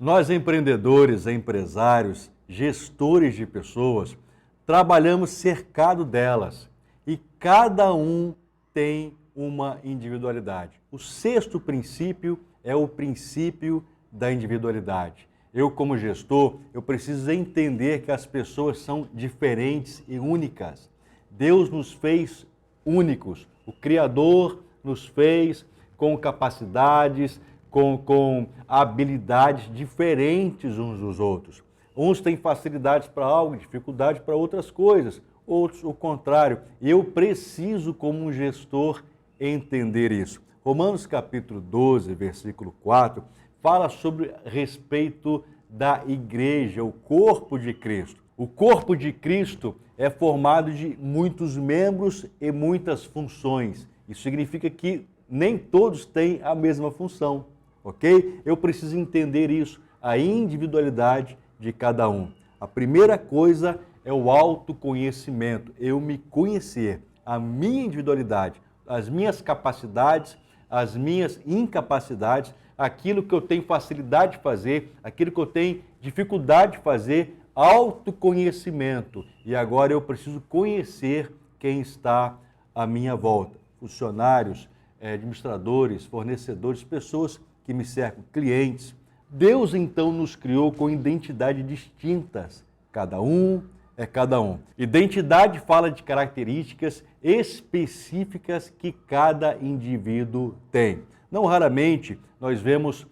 Nós, empreendedores, empresários, gestores de pessoas, trabalhamos cercado delas e cada um tem uma individualidade. O sexto princípio é o princípio da individualidade. Eu, como gestor, eu preciso entender que as pessoas são diferentes e únicas. Deus nos fez únicos. O Criador nos fez com capacidades, com habilidades diferentes uns dos outros. Uns têm facilidades para algo, dificuldade para outras coisas, outros o contrário. Eu preciso, como um gestor, entender isso. Romanos capítulo 12, versículo 4, fala sobre respeito da igreja, o corpo de Cristo. O corpo de Cristo é formado de muitos membros e muitas funções. Isso significa que nem todos têm a mesma função, ok? Eu preciso entender isso, a individualidade de cada um. A primeira coisa é o autoconhecimento, eu me conhecer, a minha individualidade, as minhas capacidades, as minhas incapacidades, aquilo que eu tenho facilidade de fazer, aquilo que eu tenho dificuldade de fazer, autoconhecimento. E agora eu preciso conhecer quem está à minha volta. Funcionários, administradores, fornecedores, pessoas que me cercam, clientes. Deus então nos criou com identidades distintas. Cada um é cada um. Identidade fala de características específicas que cada indivíduo tem. Não raramente nós vemos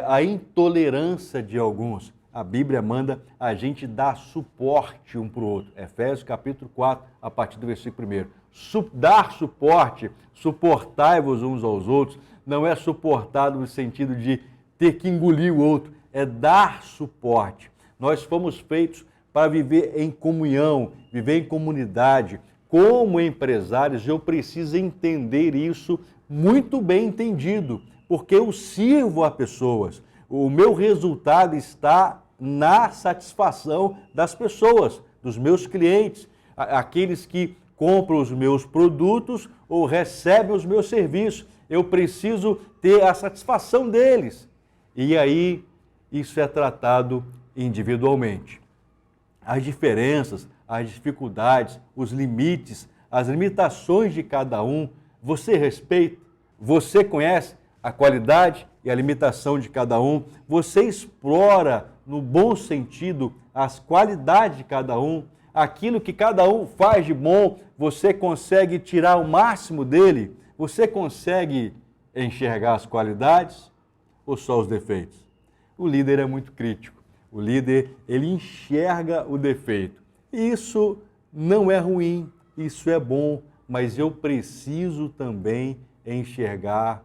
a intolerância de alguns. A Bíblia manda a gente dar suporte um para o outro. Efésios capítulo 4, a partir do versículo 1. Dar suporte, suportai-vos uns aos outros, não é suportado no sentido de ter que engolir o outro, é dar suporte. Nós fomos feitos para viver em comunhão, viver em comunidade. Como empresários, eu preciso entender isso muito bem entendido, porque eu sirvo a pessoas. O meu resultado está na satisfação das pessoas, dos meus clientes, aqueles que compram os meus produtos ou recebem os meus serviços. Eu preciso ter a satisfação deles. E aí, isso é tratado individualmente. As diferenças, as dificuldades, os limites, as limitações de cada um, você respeita, você conhece a qualidade e a limitação de cada um, você explora, no bom sentido, as qualidades de cada um, aquilo que cada um faz de bom, você consegue tirar o máximo dele, você consegue enxergar as qualidades ou só os defeitos? O líder é muito crítico, o líder ele enxerga o defeito. Isso não é ruim, isso é bom, mas eu preciso também enxergar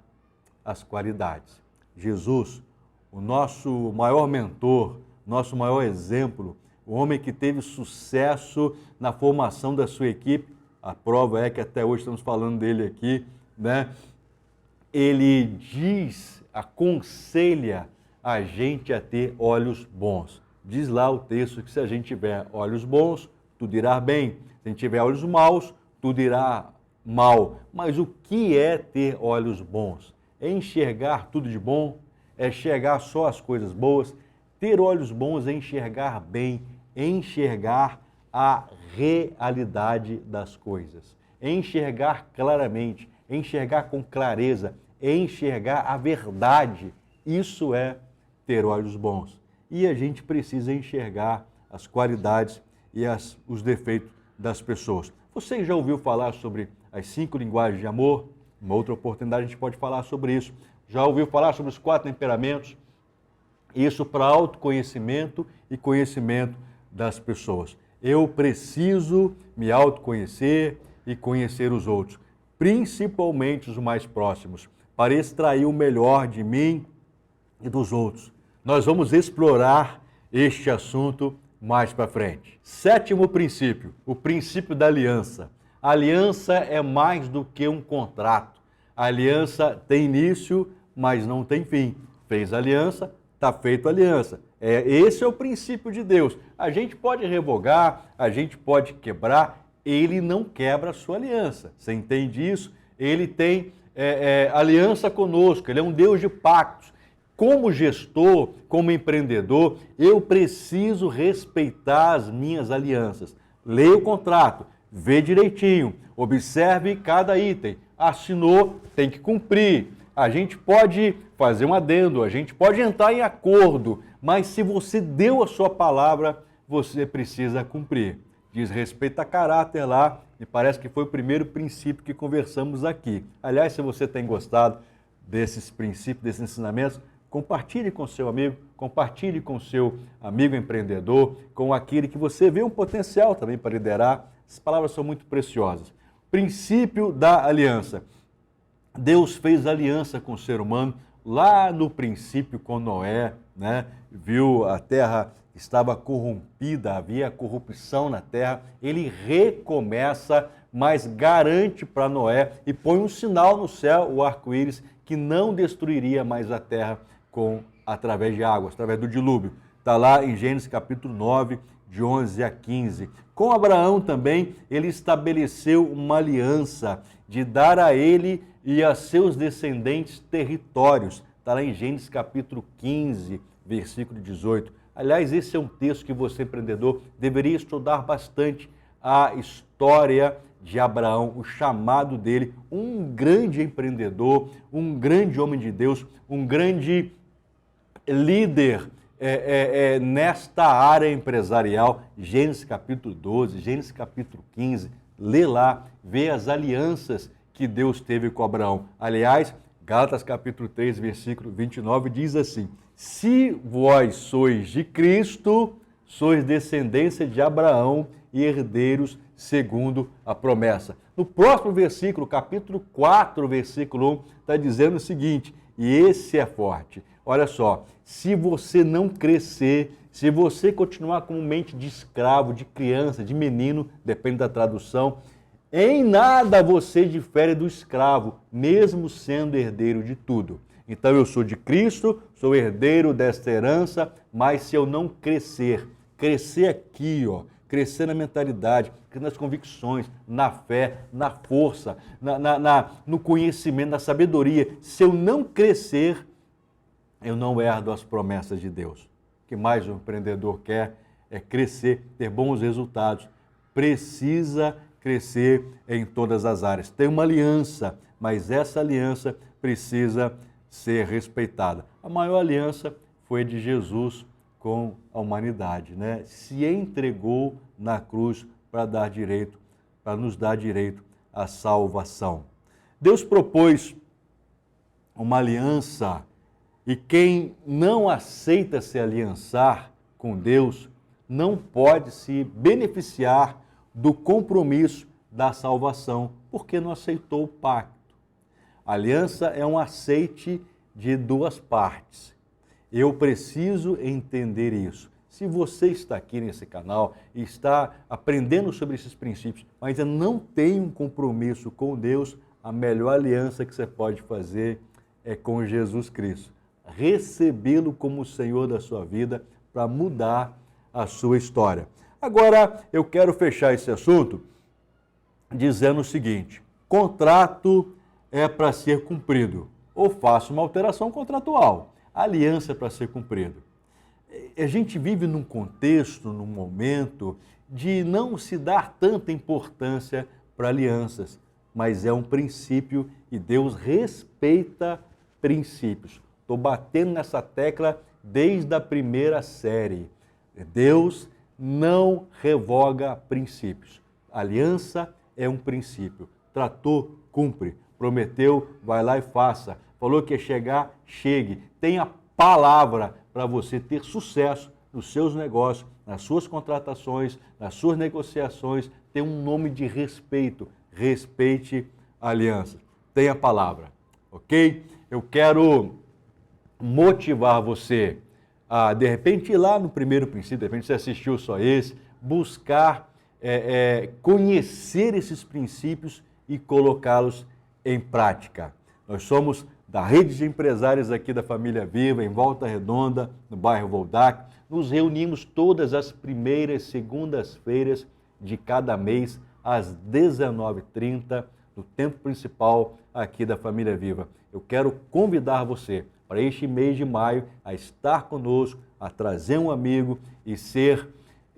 as qualidades. Jesus, o nosso maior mentor, nosso maior exemplo, o homem que teve sucesso na formação da sua equipe, a prova é que até hoje estamos falando dele aqui, né? Ele diz, aconselha a gente a ter olhos bons. Diz lá o texto que se a gente tiver olhos bons, tudo irá bem. Se a gente tiver olhos maus, tudo irá mal. Mas o que é ter olhos bons? É enxergar tudo de bom? É enxergar só as coisas boas? Ter olhos bons é enxergar bem, enxergar a realidade das coisas, enxergar claramente, enxergar com clareza, enxergar a verdade. Isso é ter olhos bons. E a gente precisa enxergar as qualidades e os defeitos das pessoas. Você já ouviu falar sobre as 5 linguagens de amor? Uma outra oportunidade a gente pode falar sobre isso. Já ouviu falar sobre os 4 temperamentos? Isso para autoconhecimento e conhecimento das pessoas. Eu preciso me autoconhecer e conhecer os outros, principalmente os mais próximos, para extrair o melhor de mim e dos outros. Nós vamos explorar este assunto mais para frente. 7º princípio, o princípio da aliança. A aliança é mais do que um contrato. A aliança tem início, mas não tem fim. Fez aliança, está feito aliança. Esse é o princípio de Deus. A gente pode revogar, a gente pode quebrar, ele não quebra a sua aliança. Você entende isso? Ele tem aliança conosco, ele é um Deus de pactos. como gestor, como empreendedor, eu preciso respeitar as minhas alianças. Leia o contrato, vê direitinho, observe cada item. Assinou, tem que cumprir. A gente pode fazer um adendo, a gente pode entrar em acordo, mas se você deu a sua palavra, você precisa cumprir. Diz respeito a caráter lá, me parece que foi o primeiro princípio que conversamos aqui. Aliás, se você tem gostado desses princípios, desses ensinamentos, compartilhe com seu amigo, compartilhe com seu amigo empreendedor, com aquele que você vê um potencial também para liderar. Essas palavras são muito preciosas. Princípio da aliança. Deus fez aliança com o ser humano lá no princípio com Noé, né? Viu a terra estava corrompida, havia corrupção na terra. Ele recomeça, mas garante para Noé e põe um sinal no céu, o arco-íris, que não destruiria mais a terra através de águas, através do dilúvio. Está lá em Gênesis capítulo 9, de 11 a 15. Com Abraão também, ele estabeleceu uma aliança de dar a ele e a seus descendentes territórios. Está lá em Gênesis capítulo 15, versículo 18. Aliás, esse é um texto que você, empreendedor, deveria estudar bastante a história de Abraão, o chamado dele, um grande empreendedor, um grande homem de Deus, um grande líder nesta área empresarial. Gênesis capítulo 12, Gênesis capítulo 15, lê lá, vê as alianças que Deus teve com Abraão. Aliás, Gálatas capítulo 3, versículo 29 diz assim: se vós sois de Cristo, sois descendência de Abraão e herdeiros segundo a promessa. No próximo versículo, capítulo 4, versículo 1, está dizendo o seguinte, e esse é forte. Olha só, se você não crescer, se você continuar com mente de escravo, de criança, de menino, depende da tradução, em nada você difere do escravo, mesmo sendo herdeiro de tudo. Então eu sou de Cristo, sou herdeiro desta herança, mas se eu não crescer aqui, ó, crescer na mentalidade, nas convicções, na fé, na força, no conhecimento, na sabedoria, se eu não crescer, eu não herdo as promessas de Deus. O que mais um empreendedor quer é crescer, ter bons resultados. Precisa crescer em todas as áreas. Tem uma aliança, mas essa aliança precisa ser respeitada. A maior aliança foi a de Jesus com a humanidade, né? Se entregou na cruz para nos dar direito à salvação. Deus propôs uma aliança e quem não aceita se aliançar com Deus não pode se beneficiar do compromisso da salvação, porque não aceitou o pacto. A aliança é um aceite de duas partes. Eu preciso entender isso. Se você está aqui nesse canal e está aprendendo sobre esses princípios, mas ainda não tem um compromisso com Deus, a melhor aliança que você pode fazer é com Jesus Cristo. Recebê-lo como o Senhor da sua vida para mudar a sua história. Agora, eu quero fechar esse assunto dizendo o seguinte: contrato é para ser cumprido, ou faço uma alteração contratual. A aliança é para ser cumprida. A gente vive num contexto, num momento de não se dar tanta importância para alianças, mas é um princípio e Deus respeita princípios. Estou batendo nessa tecla desde a primeira série. Deus não revoga princípios. Aliança é um princípio. Tratou, cumpre. Prometeu, vai lá e faça. Falou que ia chegar, chegue. Tenha palavra para você ter sucesso nos seus negócios, nas suas contratações, nas suas negociações. Tem um nome de respeito. Respeite a aliança. Tenha palavra, ok? Eu quero motivar você a, de repente, ir lá no primeiro princípio, de repente você assistiu só esse, buscar conhecer esses princípios e colocá-los em prática. Nós somos da rede de empresários aqui da Família Viva, em Volta Redonda, no bairro Voldac. Nos reunimos todas as primeiras segundas-feiras de cada mês, às 19h30, no tempo principal aqui da Família Viva. Eu quero convidar você para este mês de maio, a estar conosco, a trazer um amigo e ser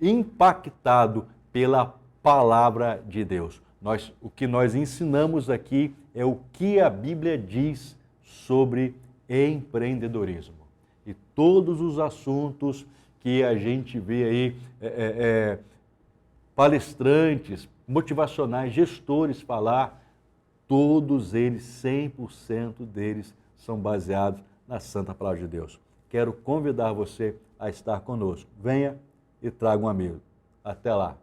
impactado pela palavra de Deus. O que nós ensinamos aqui é o que a Bíblia diz sobre empreendedorismo. E todos os assuntos que a gente vê aí, palestrantes, motivacionais, gestores falar, todos eles, 100% deles, são baseados na Santa Palavra de Deus. Quero convidar você a estar conosco. Venha e traga um amigo. Até lá.